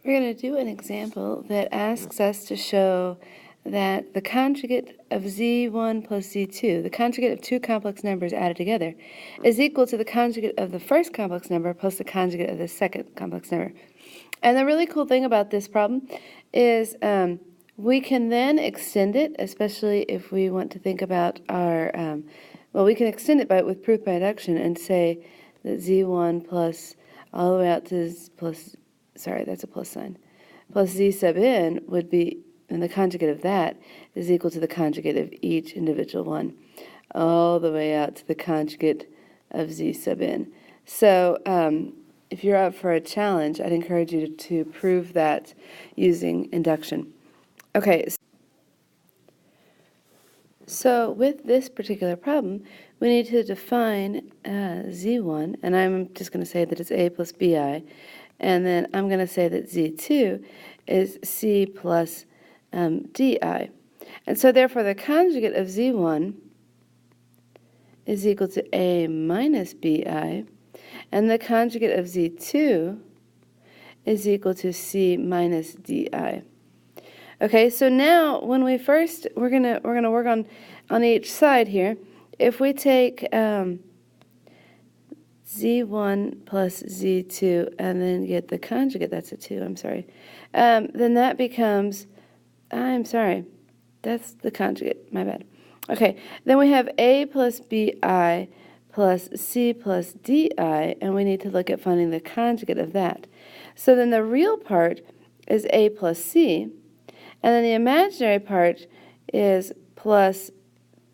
We're going to do an example that asks us to show that the conjugate of z1 plus z2, the conjugate of two complex numbers added together, is equal to the conjugate of the first complex number plus the conjugate of the second complex number. And the really cool thing about this problem is we can then extend it, especially if we want to think about our, we can extend it with proof by induction and say that z1 plus all the way out to plus, sorry, that's a plus sign, plus z sub n would be, and the conjugate of that is equal to the conjugate of each individual one, all the way out to the conjugate of z sub n. So if you're up for a challenge, I'd encourage you to prove that using induction. Okay, so with this particular problem, we need to define z1, and I'm just going to say that it's a plus bi, and then I'm going to say that z2 is c plus di. And so therefore the conjugate of z1 is equal to a minus bi, and the conjugate of z2 is equal to c minus di. Okay, so now when we're gonna work on each side here. If we take z1 plus z2 and then get the conjugate, that's a 2, I'm sorry, then that becomes, I'm sorry, that's the conjugate, my bad. Okay, then we have a plus bi plus c plus di, and we need to look at finding the conjugate of that. So then the real part is a plus c, and then the imaginary part is plus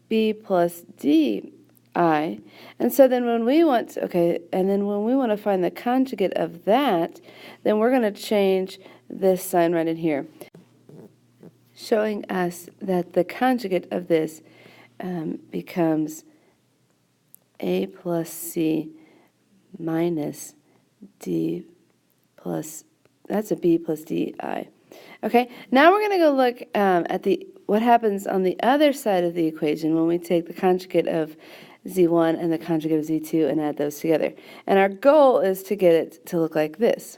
b plus di. And so then when we want to find the conjugate of that, then we're going to change this sign right in here, showing us that the conjugate of this becomes a plus c minus d plus, that's a b plus di. Okay, now we're going to go look at what happens on the other side of the equation when we take the conjugate of z1 and the conjugate of z2 and add those together. And our goal is to get it to look like this.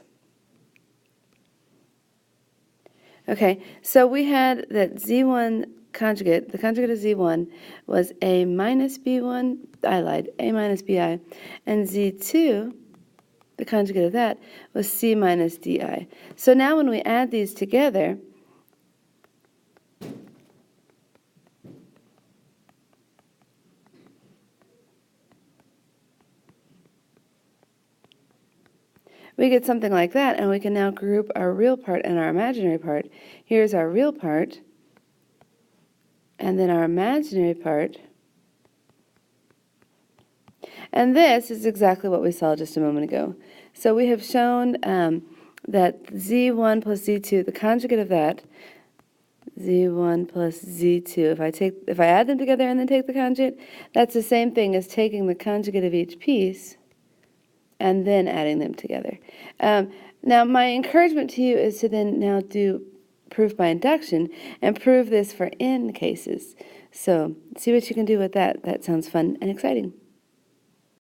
Okay, so we had that z1 conjugate, the conjugate of z1 was a minus b1, I lied, a minus bi, and z2, the conjugate of that, was c minus di. So now when we add these together, we get something like that, and we can now group our real part and our imaginary part. Here's our real part, and then our imaginary part. And this is exactly what we saw just a moment ago. So we have shown that z1 plus z2, the conjugate of that, z1 plus z2, if I add them together and then take the conjugate, that's the same thing as taking the conjugate of each piece and then adding them together. Now, my encouragement to you is to then now do proof by induction and prove this for n cases. So see what you can do with that. That sounds fun and exciting.